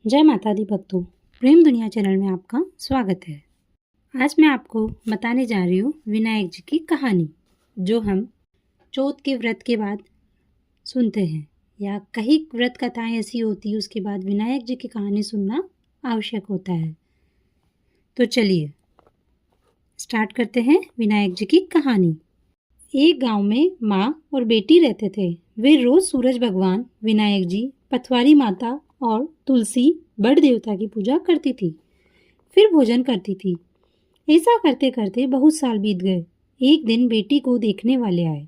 जय माता दी भक्तों, प्रेम दुनिया चैनल में आपका स्वागत है। आज मैं आपको बताने जा रही हूँ विनायक जी की कहानी, जो हम चौथ के व्रत के बाद सुनते हैं, या कई व्रत कथाएं ऐसी होती है उसके बाद विनायक जी की कहानी सुनना आवश्यक होता है। तो चलिए स्टार्ट करते हैं विनायक जी की कहानी। एक गांव में माँ और बेटी रहते थे। वे रोज सूरज भगवान, विनायक जी, पथवारी माता और तुलसी बड़ देवता की पूजा करती थी, फिर भोजन करती थी। ऐसा करते करते बहुत साल बीत गए। एक दिन बेटी को देखने वाले आए।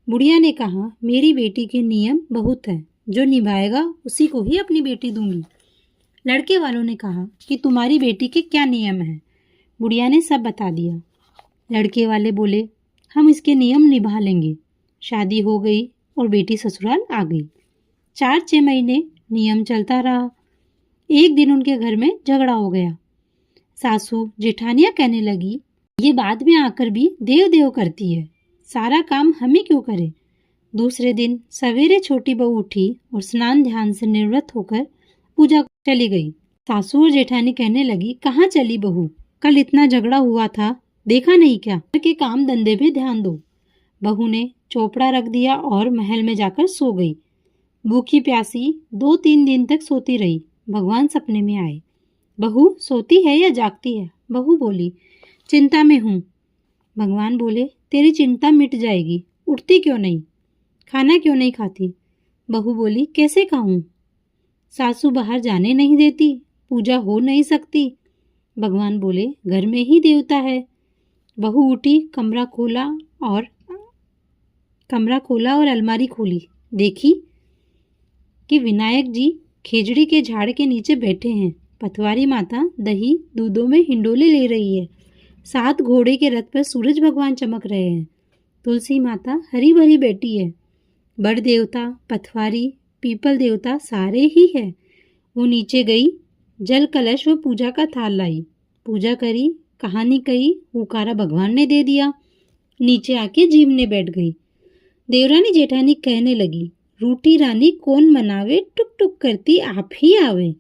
बुढ़िया ने कहा, मेरी बेटी के नियम बहुत हैं, जो निभाएगा उसी को ही अपनी बेटी दूंगी। लड़के वालों ने कहा कि तुम्हारी बेटी के क्या नियम हैं? बुढ़िया ने सब बता दिया। लड़के वाले बोले, हम इसके नियम निभा लेंगे। शादी हो गई और बेटी ससुराल आ गई। 4-6 महीने नियम चलता रहा। एक दिन उनके घर में झगड़ा हो गया। सासू जेठानियां कहने लगी, ये बाद में आकर भी देव देव करती है, सारा काम हम ही क्यों करें? दूसरे दिन सवेरे छोटी बहू उठी और स्नान ध्यान से निवृत्त होकर पूजा चली गई। सासू और जेठानी कहने लगी, कहाँ चली बहू? कल इतना झगड़ा हुआ था, देखा नहीं क्या? घर के काम धंधे पे ध्यान दो। बहू ने चोपड़ा रख दिया और महल में जाकर सो गई। भूखी प्यासी 2-3 दिन तक सोती रही। भगवान सपने में आए। बहू सोती है या जागती है? बहू बोली, चिंता में हूँ। भगवान बोले, तेरी चिंता मिट जाएगी, उठती क्यों नहीं? खाना क्यों नहीं खाती? बहू बोली, कैसे खाऊं? सासू बाहर जाने नहीं देती, पूजा हो नहीं सकती। भगवान बोले, घर में ही देवता है। बहू उठी, कमरा खोला और अलमारी खोली। देखी कि विनायक जी खेजड़ी के झाड़ के नीचे बैठे हैं। पथवारी माता दही दूधों में हिंडोले ले रही है। 7 घोड़े के रथ पर सूरज भगवान चमक रहे हैं। तुलसी माता हरी भरी बैठी है। बड़ देवता, पथवारी, पीपल देवता सारे ही है। वो नीचे गई, जल कलश व पूजा का थाल लाई। पूजा करी, कहानी कही, हुकारा भगवान ने दे दिया। नीचे आके जीमने बैठ गई। देवरानी जेठानी कहने लगी, रूठी रानी कौन मनावे, टुक टुक करती आप ही आवे।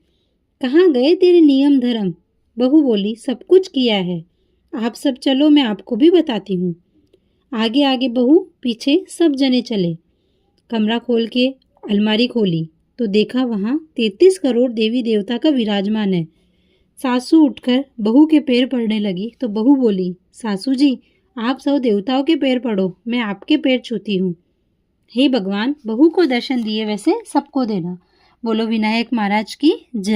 कहाँ गए तेरे नियम धर्म? बहू बोली, सब कुछ किया है, आप सब चलो, मैं आपको भी बताती हूँ। आगे आगे बहू, पीछे सब जने चले। कमरा खोल के अलमारी खोली तो देखा वहाँ 33 करोड़ देवी देवता का विराजमान है। सासू उठकर बहू के पैर पड़ने लगी तो बहू बोली, सासू जी, आप सब देवताओं के पैर पड़ो, मैं आपके पैर छूती हूँ। हे भगवान, बहू को दर्शन दिए वैसे सबको देना। बोलो विनायक महाराज की जय।